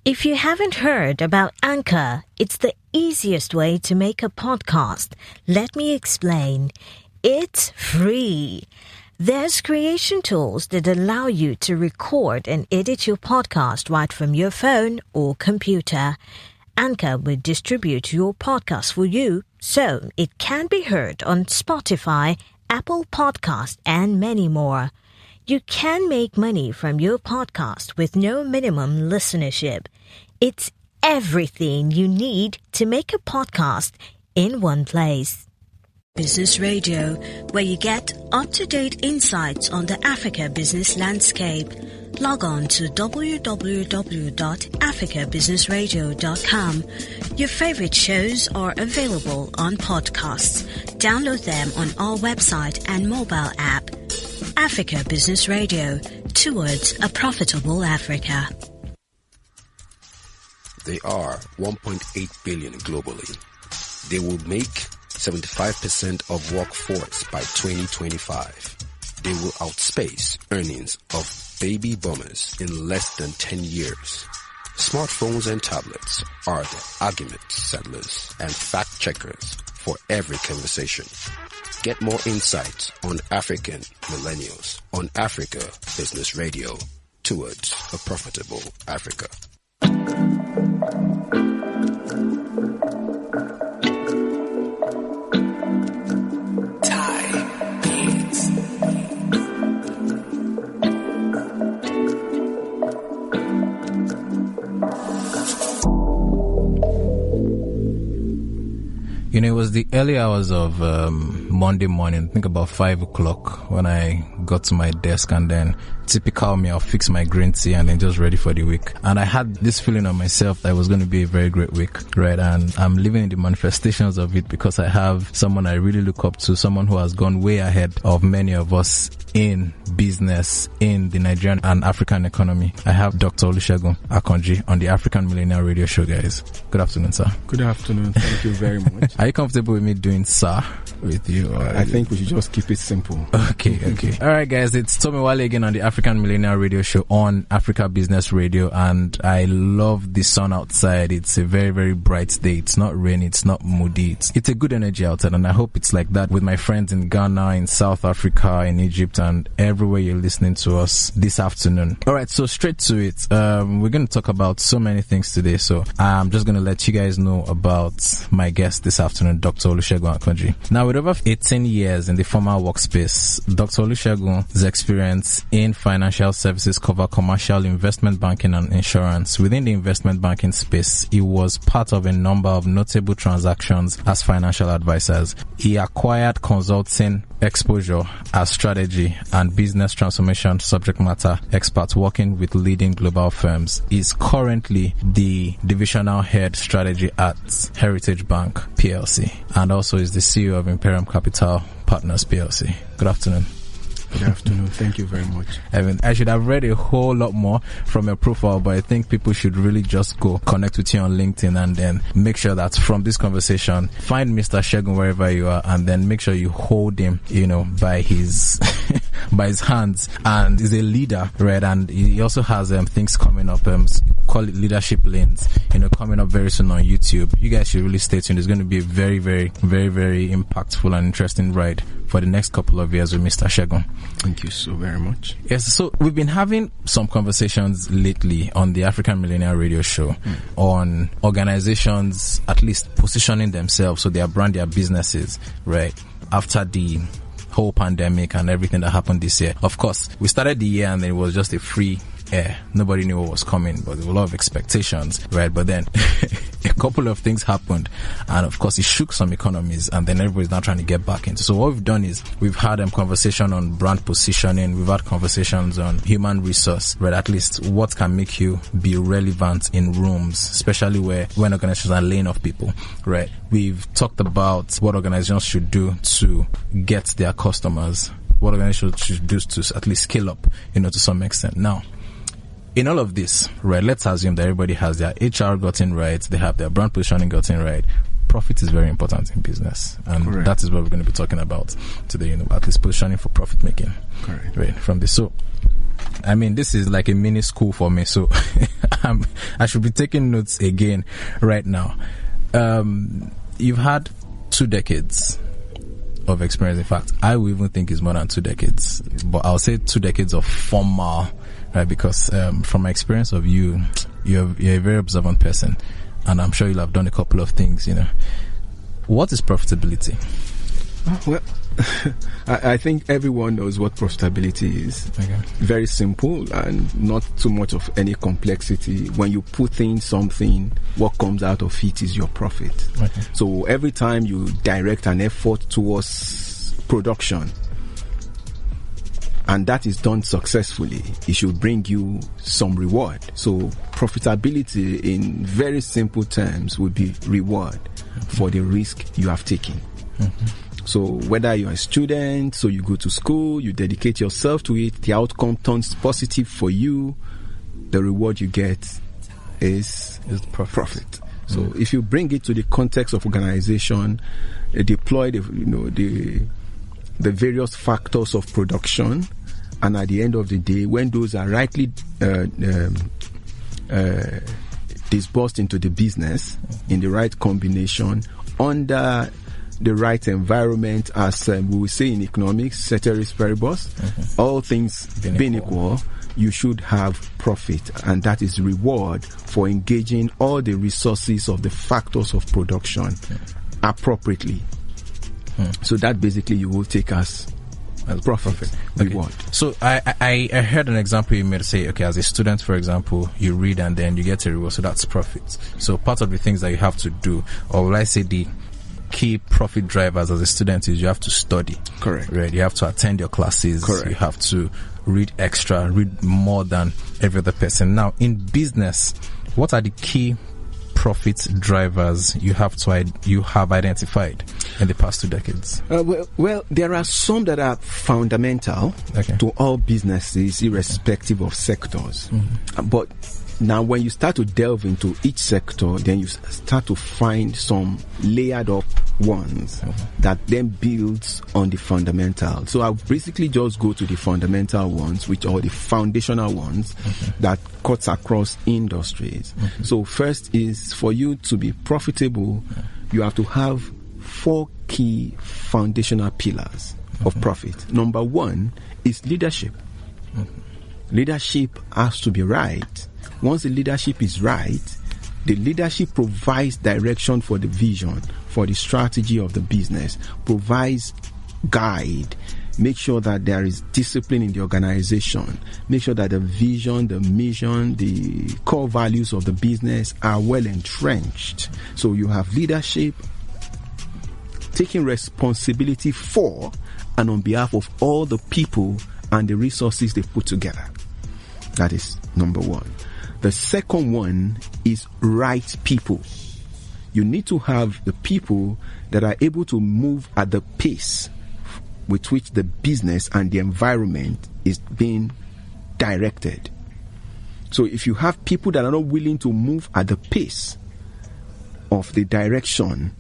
If you haven't heard about Anchor, it's the easiest way to make a podcast. Let me explain. It's free. There's creation tools that allow you to record and edit your podcast right from your phone or computer. Anchor will distribute your podcast for you, so it can be heard on Spotify, Apple Podcasts, and many more. You can make money from your podcast with no minimum listenership. It's everything you need to make a podcast in one place. Business Radio, where you get up-to-date insights on the Africa business landscape. Log on to www.africabusinessradio.com. Your favorite shows are available on podcasts. Download them on our website and mobile app. Africa Business Radio, towards a profitable Africa. They are 1.8 billion globally. They will make 75% of workforce by 2025. They will outspace earnings of baby boomers in less than 10 years. Smartphones and tablets are the argument settlers and fact checkers for every conversation. Get more insights on African millennials on Africa Business Radio, towards a profitable Africa. You know, it was the early hours of Monday morning, I think about 5 o'clock, when I got to my desk, and then typical me, I'll fix my green tea and then just ready for the week. And I had this feeling on myself that it was going to be a very great week, right? And I'm living in the manifestations of it because I have someone I really look up to, someone who has gone way ahead of many of us in business, in the Nigerian and African economy. I have Dr. Olusegun Akanji on the African Millennial Radio Show, guys. Good afternoon, sir. Good afternoon. Thank you very much. Are you comfortable with me doing sir with you? I think we should just keep it simple. Okay. All right, guys. It's Tommy Wale again on the African Millennial Radio Show on Africa Business Radio, and I love the sun outside. It's a very, very bright day. It's not rainy. It's not moody. It's a good energy outside, and I hope it's like that with my friends in Ghana, in South Africa, in Egypt, and everywhere you're listening to us this afternoon. All right, so straight to it. We're going to talk about so many things today, so I'm just going to let you guys know about my guest this afternoon, Dr. Olusegun Akanji. Now, with over 18 years in the formal workspace, Dr. Olusegun's experience in financial services cover commercial, investment banking, and insurance. Within the investment banking space, he was part of a number of notable transactions as financial advisors. He acquired consulting exposure as strategy and business transformation subject matter expert working with leading global firms. He's currently the divisional head strategy at Heritage Bank PLC, and also is the CEO of Imperium Capital Partners PLC. Good afternoon. Good afternoon. Thank you very much. I mean, I should have read a whole lot more from your profile, but I think people should really just go connect with you on LinkedIn and then make sure that from this conversation, find Mr. Segun wherever you are, and then make sure you hold him, by his by his hands. And he's a leader, right? And he also has things coming up, call it leadership lanes, coming up very soon on YouTube. You guys should really stay tuned. It's going to be a very, very, very, very impactful and interesting ride for the next couple of years with Mr. Segun. Thank you so very much. Yes, so we've been having some conversations lately on the African Millennial Radio Show on organizations at least positioning themselves so their brand, their businesses, right, after the whole pandemic and everything that happened this year. Of course, we started the year and then it was just a free air. Nobody knew what was coming, but there were a lot of expectations, right? But then a couple of things happened, and of course it shook some economies, and then everybody's now trying to get back into. So what we've done is we've had conversation on brand positioning, we've had conversations on human resource, right? At least what can make you be relevant in rooms, especially when organizations are laying off people, right? We've talked about what organizations should do to get their customers, what organizations should do to at least scale up, to some extent. Now, in all of this, right, let's assume that everybody has their HR gotten right, they have their brand positioning gotten right. Profit is very important in business, and correct. That is what we're going to be talking about today, at least positioning for profit making. Correct. Right, from this. So, I mean, this is like a mini school for me, so I should be taking notes again right now. You've had 2 decades of experience. In fact, I would even think it's more than 2 decades, but I'll say 2 decades of formal, right? Because from my experience of you're a very observant person, and I'm sure you'll have done a couple of things, What is profitability? Well, I think everyone knows what profitability is. Okay. Very simple and not too much of any complexity. When you put in something, what comes out of it is your profit. Okay. So every time you direct an effort towards production, and that is done successfully, it should bring you some reward. So profitability in very simple terms would be reward for the risk you have taken. Mm-hmm. So whether you're a student, so you go to school, you dedicate yourself to it, the outcome turns positive for you, the reward you get is profit. So if you bring it to the context of organization, deploy the various factors of production, and at the end of the day, when those are rightly disbursed into the business in the right combination, under the right environment, as we will say in economics, ceteris paribus, all things being equal, you should have profit, and that is reward for engaging all the resources of the factors of production appropriately. So that basically you will take as profit. Reward. So I heard an example you made, say, okay, as a student, for example, you read and then you get a reward, so that's profit. So part of the things that you have to do, or will I say the key profit drivers as a student, is you have to study. Correct. Right. You have to attend your classes. Correct. You have to read more than every other person. Now, in business, what are the key profit drivers you have identified in the past 2 decades? Well, there are some that are fundamental to all businesses, irrespective of sectors. But now, when you start to delve into each sector, then you start to find some layered up ones that then builds on the fundamental. So I'll basically just go to the fundamental ones, which are the foundational ones that cuts across industries. So first is, for you to be profitable, you have to have 4 key foundational pillars of profit. Number 1 is leadership. Leadership has to be right. Once the leadership is right, the leadership provides direction for the vision, for the strategy of the business, provides guide, make sure that there is discipline in the organization, make sure that the vision, the mission, the core values of the business are well entrenched. So you have leadership taking responsibility for and on behalf of all the people and the resources they put together. That is number 1. The second one is right people. You need to have the people that are able to move at the pace with which the business and the environment is being directed. So if you have people that are not willing to move at the pace of the direction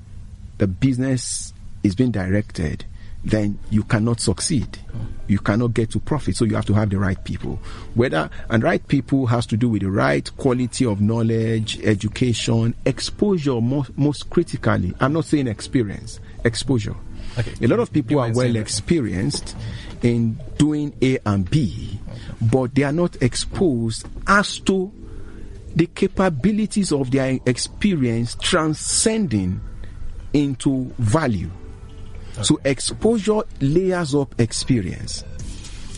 the business is being directed, then you cannot succeed. You cannot get to profit. So you have to have the right people. And right people has to do with the right quality of knowledge, education, exposure most critically. I'm not saying experience, exposure. Okay. A lot of people are well experienced in doing A and B, but they are not exposed as to the capabilities of their experience transcending into value. So exposure layers up experience.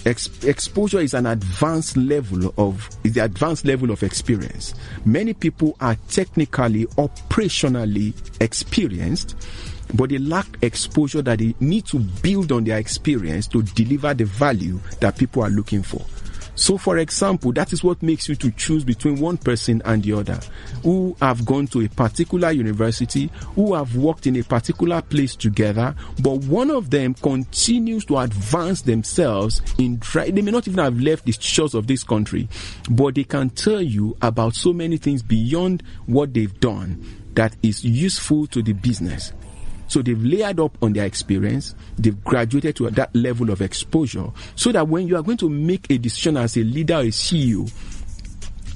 Exposure is the advanced level of experience. Many people are technically, operationally experienced, but they lack exposure that they need to build on their experience to deliver the value that people are looking for. So, for example, that is what makes you to choose between one person and the other, who have gone to a particular university, who have worked in a particular place together, but one of them continues to advance themselves they may not even have left the shores of this country, but they can tell you about so many things beyond what they've done that is useful to the business. So they've layered up on their experience. They've graduated to that level of exposure, so that when you are going to make a decision as a leader or a CEO,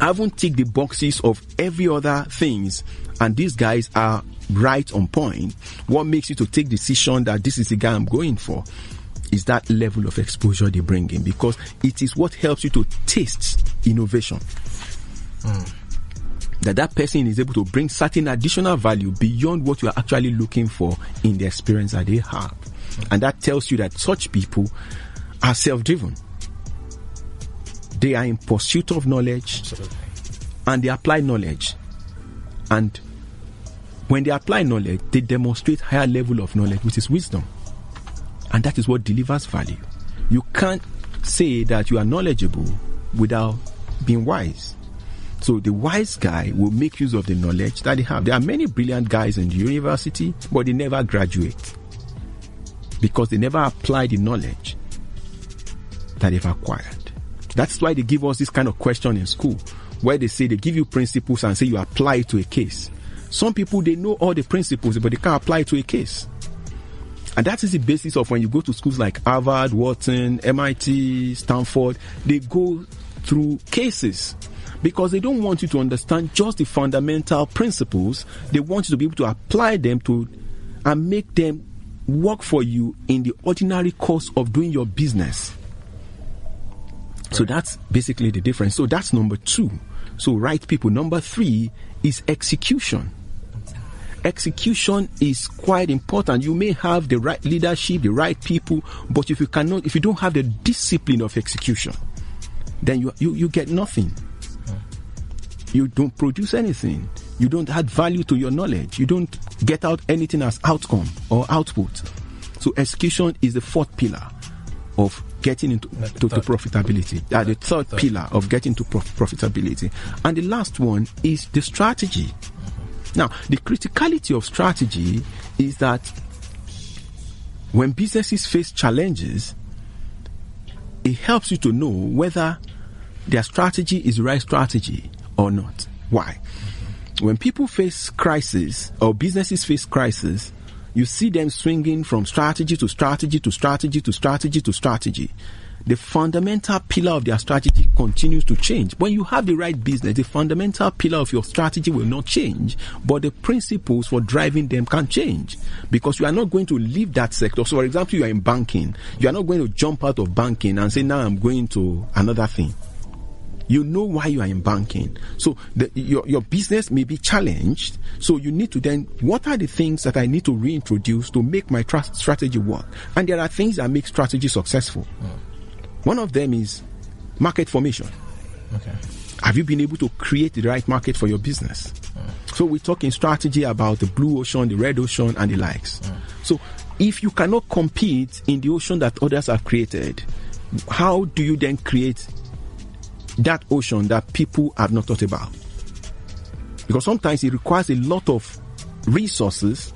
haven't ticked the boxes of every other things, and these guys are right on point. What makes you to take decision that this is the guy I'm going for is that level of exposure they bring in, because it is what helps you to taste innovation. That person is able to bring certain additional value beyond what you are actually looking for in the experience that they have. And that tells you that such people are self-driven. They are in pursuit of knowledge. Absolutely. And they apply knowledge. And when they apply knowledge, they demonstrate higher level of knowledge, which is wisdom. And that is what delivers value. You can't say that you are knowledgeable without being wise. So the wise guy will make use of the knowledge that they have. There are many brilliant guys in the university, but they never graduate because they never apply the knowledge that they've acquired. That's why they give us this kind of question in school, where they say they give you principles and say you apply it to a case. Some people, they know all the principles, but they can't apply it to a case. And that is the basis of when you go to schools like Harvard, Wharton, MIT, Stanford, they go through cases. Because they don't want you to understand just the fundamental principles. They want you to be able to apply them to and make them work for you in the ordinary course of doing your business. Right. So that's basically the difference. So that's number 2. So right people. Number 3 is execution. Execution is quite important. You may have the right leadership, the right people, but if you don't have the discipline of execution, then you get nothing. You don't produce anything. You don't add value to your knowledge. You don't get out anything as outcome or output. So execution is the 4th pillar of getting into profitability. The third pillar of getting to profitability. And the last one is the strategy. Now, the criticality of strategy is that when businesses face challenges, it helps you to know whether their strategy is the right strategy or not. Why? When people face crisis or businesses face crisis, you see them swinging from strategy to strategy to strategy to strategy to strategy. The fundamental pillar of their strategy continues to change. When you have the right business, the fundamental pillar of your strategy will not change, but the principles for driving them can change, because you are not going to leave that sector. So, for example, you are in banking. You are not going to jump out of banking and say, now I'm going to another thing. You know why you are in banking. So your business may be challenged. So you need to then, what are the things that I need to reintroduce to make my strategy work? And there are things that make strategy successful. One of them is market formation. Okay. Have you been able to create the right market for your business? So we talk in strategy about the blue ocean, the red ocean, and the likes. So if you cannot compete in the ocean that others have created, how do you then create that ocean that people have not thought about? Because sometimes it requires a lot of resources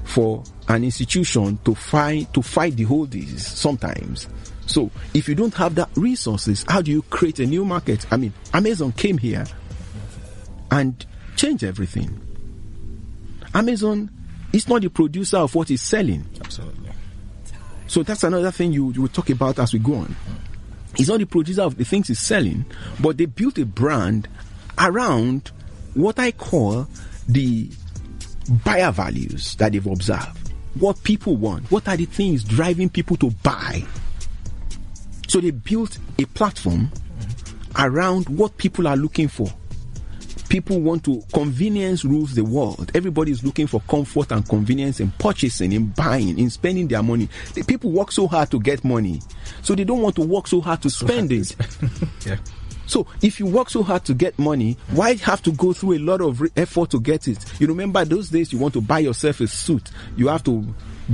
for an institution to fight the oldies sometimes. So if you don't have that resources, how do you create a new market? I mean, Amazon came here and changed everything. Amazon is not the producer of what it's selling. Absolutely. So that's another thing you will talk about as we go on. It's not the producer of the things he's selling, but they built a brand around what I call the buyer values that they've observed. What people want. What are the things driving people to buy? So they built a platform around what people are looking for. People want to, convenience rules the world. Everybody is looking for comfort and convenience in purchasing, in buying, in spending their money. The people work so hard to get money, so they don't want to work so hard to spend it. Yeah. So if you work so hard to get money, why have to go through a lot of effort to get it? You remember those days you want to buy yourself a suit. You have to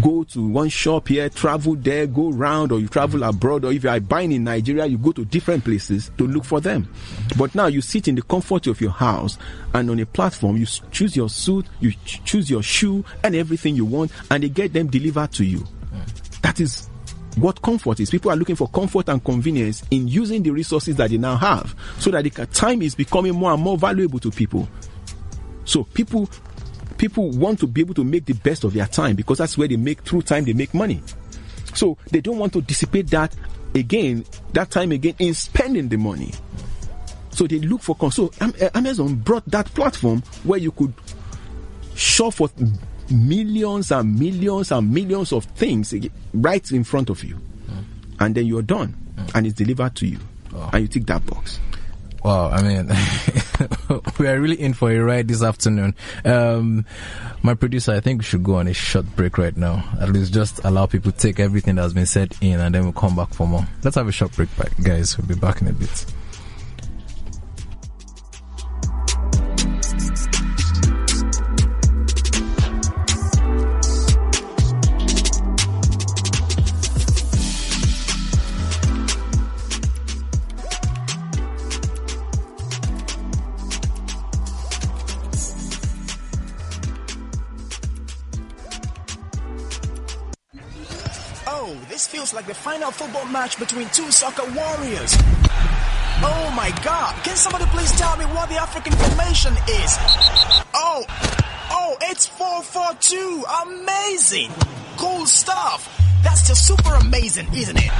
go to one shop here, travel there, go round, or you travel abroad, or if you are buying in Nigeria, you go to different places to look for them. But now you sit in the comfort of your house, and on a platform, you choose your suit, you choose your shoe, and everything you want, and they get them delivered to you. That is what comfort is. People are looking for comfort and convenience in using the resources that they now have, so that time is becoming more and more valuable to people. So people people want to be able to make the best of their time, because that's where they make money. So they don't want to dissipate that time again in spending the money. So they look for so Amazon brought that platform where you could shop for millions and millions and millions of things right in front of you, and then you're done, and it's delivered to you, and you tick that box. Wow, I mean, we are really in for a ride this afternoon. My producer, I think we should go on a short break right now. At least just allow people to take everything that's been said in, and then we'll come back for more. Let's have a short break, guys. We'll be back in a bit. This feels like the final football match between two soccer warriors. Oh my God, can somebody please tell me what the African formation is? Oh, it's 4-4-2. Amazing. Cool stuff. That's just super amazing, isn't it?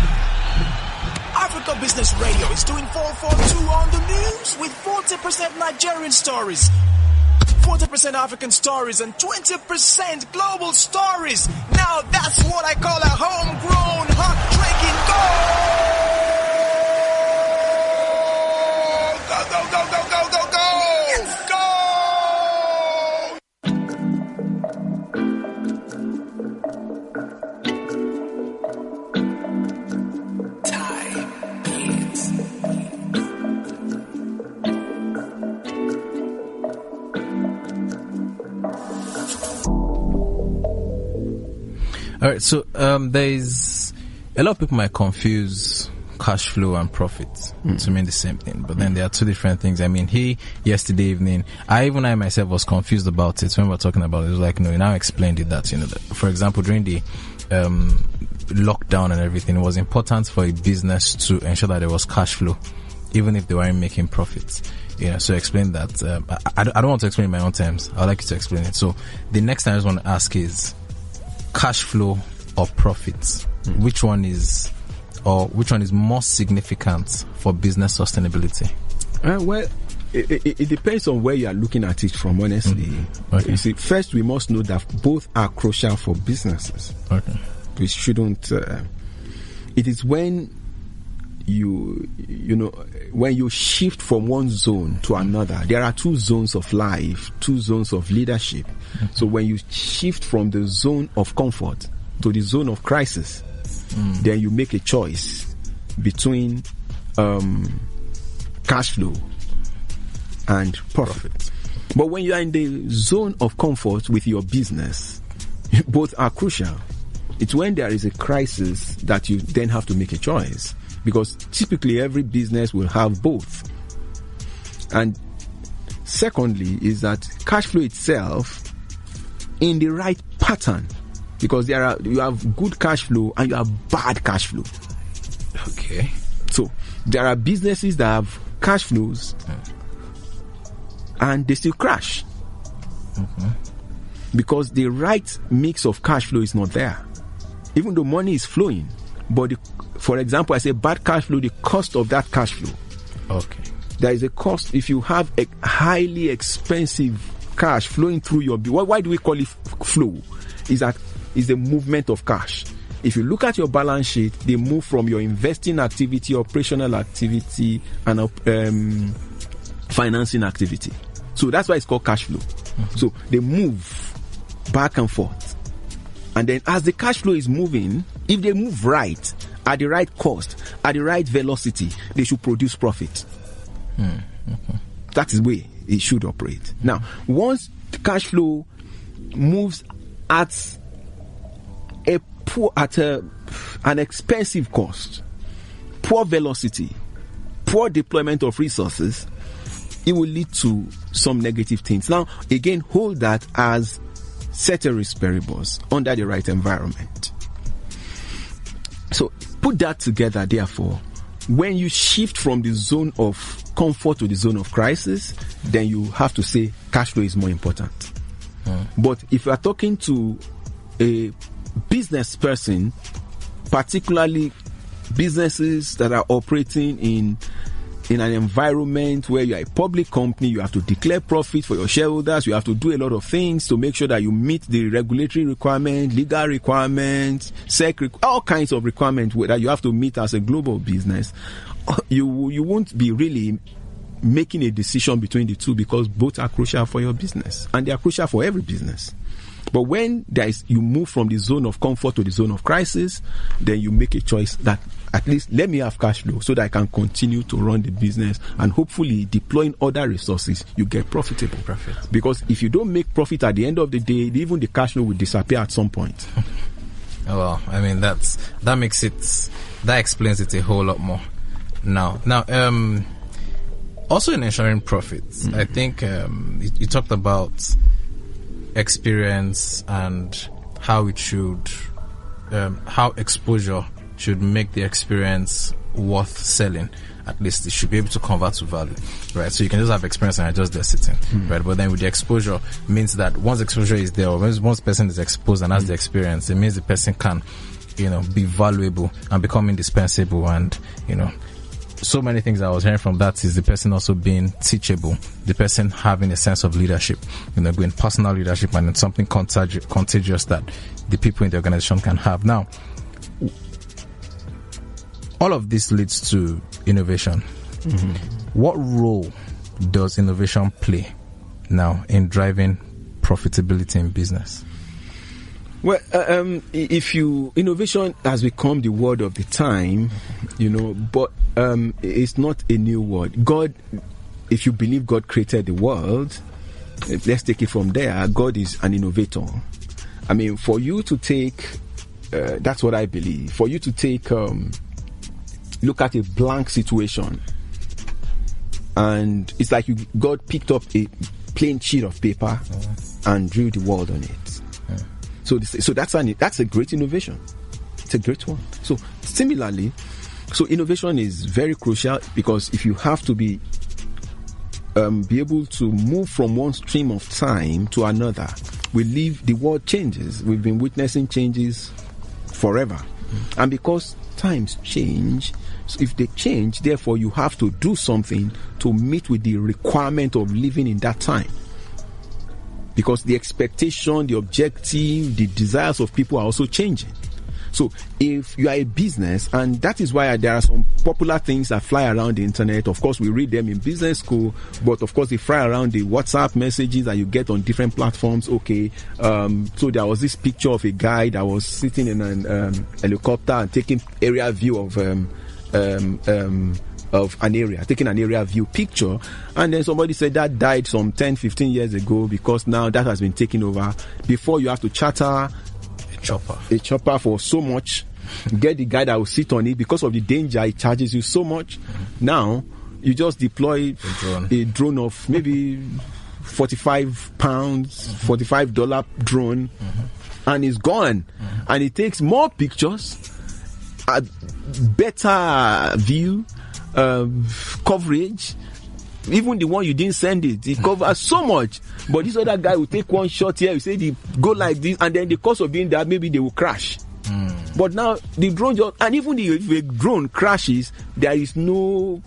Africa Business Radio is doing 4-4-2 on the news with 40% Nigerian stories, 40% African stories, and 20% global stories. Now that's what I call a homegrown, hot-drinking goal! Go, go, go, go, go, go, go! Yes. Go! All right, so there's a lot of people might confuse cash flow and profit to mean the same thing, but then there are two different things. I mean, yesterday evening, I myself was confused about it when we were talking about it. It was like, no, you now explained it that, for example, during the lockdown and everything, it was important for a business to ensure that there was cash flow, even if they weren't making profits. So explain that. I don't want to explain in my own terms. I'd like you to explain it. So the next time I just want to ask is, cash flow or profits, which one is more significant for business sustainability? Well, it depends on where you are looking at it from, honestly. Okay. You see, first we must know that both are crucial for businesses. Okay. We shouldn't it is when when you shift from one zone to another. There are two zones of life, two zones of leadership. So when you shift from the zone of comfort to the zone of crisis, then you make a choice between cash flow and profit. But when you are in the zone of comfort with your business, both are crucial. It's when there is a crisis that you then have to make a choice, because typically every business will have both. And secondly is that cash flow itself in the right pattern, because you have good cash flow and you have bad cash flow. Okay. So there are businesses that have cash flows and they still crash because the right mix of cash flow is not there. Even though money is flowing, but for example, I say bad cash flow, the cost of that cash flow. Okay. There is a cost if you have a highly expensive cash flowing through your... Why do we call it flow? Is the movement of cash. If you look at your balance sheet, they move from your investing activity, operational activity, and financing activity. So that's why it's called cash flow. So they move back and forth. And then as the cash flow is moving, if they move right, at the right cost, at the right velocity, they should produce profit. That is the way it should operate. Now, once the cash flow moves at an expensive cost, poor velocity, poor deployment of resources, it will lead to some negative things. Now, again, hold that as ceteris paribus under the right environment. So put that together, therefore, when you shift from the zone of comfort to the zone of crisis, then you have to say cash flow is more important. But if you are talking to a business person, particularly businesses that are operating in an environment where you are a public company, you have to declare profit for your shareholders, you have to do a lot of things to make sure that you meet the regulatory requirements, legal requirements, all kinds of requirements that you have to meet as a global business. You won't be really making a decision between the two, because both are crucial for your business and they are crucial for every business. But when you move from the zone of comfort to the zone of crisis, then you make a choice that at least let me have cash flow so that I can continue to run the business, and hopefully deploying other resources, you get profitable. Because if you don't make profit at the end of the day, even the cash flow will disappear at some point. Well, I mean, that explains it a whole lot more. Now, also in ensuring profits, I think you talked about experience and how it should, how exposure should make the experience worth selling. At least it should be able to convert to value, right? So you can just have experience and you're just there sitting, right? But then with the exposure means that once exposure is there, or once person is exposed and has the experience, it means the person can, be valuable and become indispensable. And, so many things I was hearing from that is the person also being teachable, the person having a sense of leadership, being personal leadership, and it's something contagious that the people in the organization can have. Now, all of this leads to innovation. What role does innovation play now in driving profitability in business? Well, innovation has become the word of the time, but it's not a new word. God, if you believe God created the world, let's take it from there. God is an innovator. I mean, for you to take, that's what I believe. For you to take, look at a blank situation, and it's like God picked up a plain sheet of paper and drew the world on it. So that's a great innovation. It's a great one. So similarly, innovation is very crucial, because if you have to be able to move from one stream of time to another, the world changes. We've been witnessing changes forever. And because times change, so if they change, therefore you have to do something to meet with the requirement of living in that time. Because the expectation, the objective, the desires of people are also changing. So if you are a business, and that is why there are some popular things that fly around the internet. Of course, we read them in business school, but of course they fly around the WhatsApp messages that you get on different platforms. Okay, so there was this picture of a guy that was sitting in an helicopter and taking area view of an area, taking an area view picture, and then somebody said that died some 10-15 years ago, because now that has been taken over. Before, you have to charter a chopper for so much, get the guy that will sit on it. Because of the danger, it charges you so much. Now you just deploy a drone of maybe £45, $45 drone, and it's gone. And it takes more pictures, a better view, coverage. Even the one you didn't send it covers so much. But this other guy will take one shot here, you say they go like this, and then the cost of being there, maybe they will crash. But now the drone and even if a drone crashes, there is no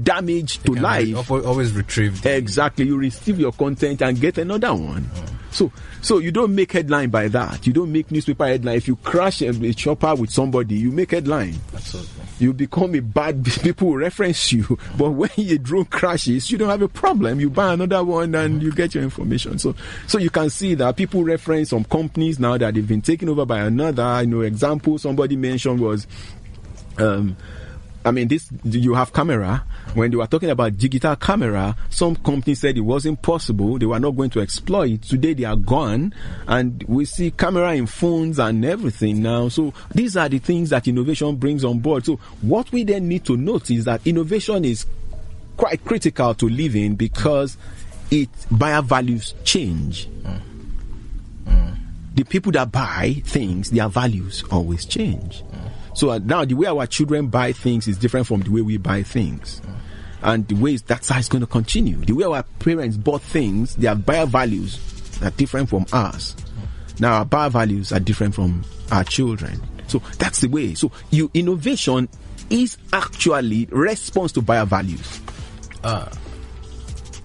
damage to life. Always retrieved. Exactly, you receive your content and get another one. So you don't make headline by that. You don't make newspaper headline. If you crash a chopper with somebody, you make headline. Absolutely. You become a bad, people will reference you. But when your drone crashes, you don't have a problem. You buy another one and you get your information. So you can see that people reference some companies now that they've been taken over by another. Example somebody mentioned was, you have camera. When they were talking about digital camera, some companies said it wasn't possible. They were not going to exploit. Today they are gone, and we see camera in phones and everything now. So these are the things that innovation brings on board. So what we then need to note is that innovation is quite critical to live in, because buyer values change. The people that buy things, their values always change. So now the way our children buy things is different from the way we buy things. And that's how it's going to continue. The way our parents bought things, their buyer values are different from ours. Now our buyer values are different from our children. So that's the way. So innovation is actually response to buyer values.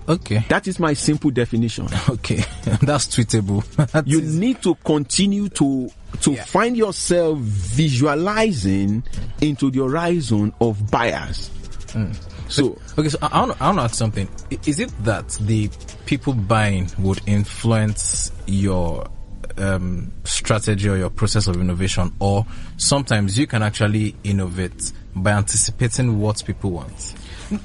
Okay. That is my simple definition. Okay. That's tweetable. You need to continue to find yourself visualizing into the horizon of buyers. So I want to ask something. Is it that the people buying would influence your strategy or your process of innovation, or sometimes you can actually innovate by anticipating what people want?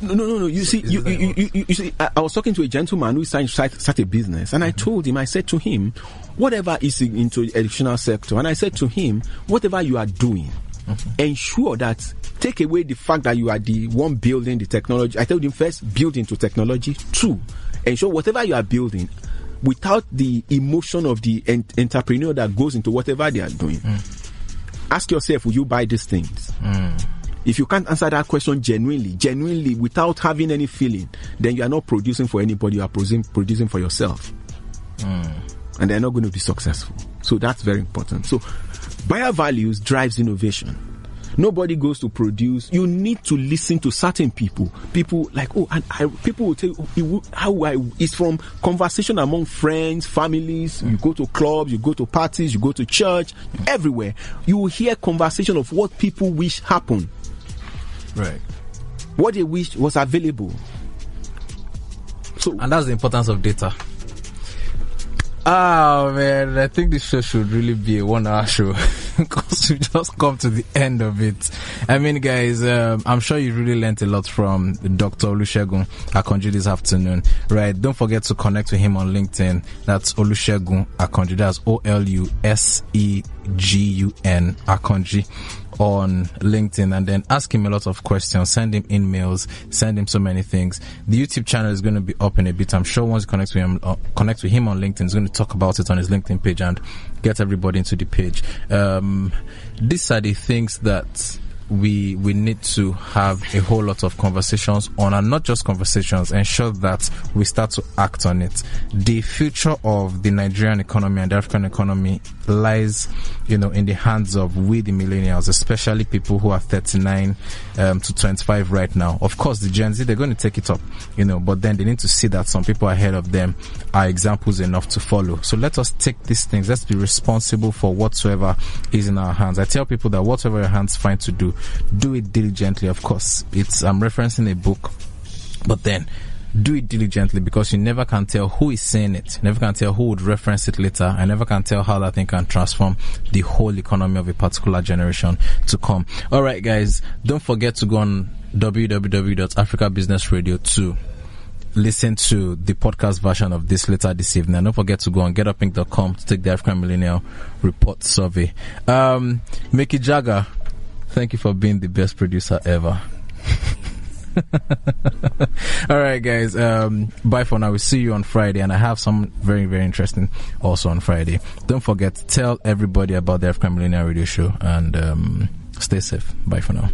No. You see, you see, I was talking to a gentleman who started a business, and I told him, I said to him, whatever is into the educational sector, and I said to him, whatever you are doing, ensure that take away the fact that you are the one building the technology. I told him, first, build into technology. 2, ensure whatever you are building, without the emotion of the entrepreneur that goes into whatever they are doing. Ask yourself, will you buy these things? If you can't answer that question genuinely, without having any feeling, then you are not producing for anybody, you are producing for yourself. And they're not going to be successful. So that's very important. So buyer values drives innovation. Nobody goes to produce. You need to listen to certain people. People like, people will tell you it's from conversation among friends, families. You go to clubs, you go to parties, you go to church, everywhere. You will hear conversation of what people wish happened. Right. What they wish was available. And that's the importance of data. Oh man, I think this show should really be a 1-hour show because we just come to the end of it. I mean, guys, I'm sure you really learned a lot from Dr. Olusegun Akanji this afternoon. Right? Don't forget to connect with him on LinkedIn. That's Olusegun Akanji. That's Olusegun Akanji on LinkedIn, and then ask him a lot of questions, send him emails, send him so many things. The YouTube channel is going to be up in a bit. I'm sure once you connect with him on LinkedIn, he's going to talk about it on his LinkedIn page and get everybody into the page. These are the things that we need to have a whole lot of conversations on, and not just conversations, ensure that we start to act on it. The future of the Nigerian economy and the African economy lies, in the hands of we, the millennials, especially people who are 39 to 25 right now. Of course, the Gen Z, they're going to take it up, but then they need to see that some people ahead of them are examples enough to follow. So let us take these things. Let's be responsible for whatsoever is in our hands. I tell people that whatever your hands find to do it diligently. Of course, I'm referencing a book, but then do it diligently, because you never can tell who is saying it, you never can tell who would reference it later, and never can tell how that thing can transform the whole economy of a particular generation to come. All right, guys, don't forget to go on www.africabusinessradio to listen to the podcast version of this later this evening. And don't forget to go on getupinc.com to take the African Millennial Report survey. Mickey Jagger, thank you for being the best producer ever. All right, guys. Bye for now. We'll see you on Friday, and I have some very, very interesting also on Friday. Don't forget to tell everybody about the African Millennial Radio Show, and stay safe. Bye for now.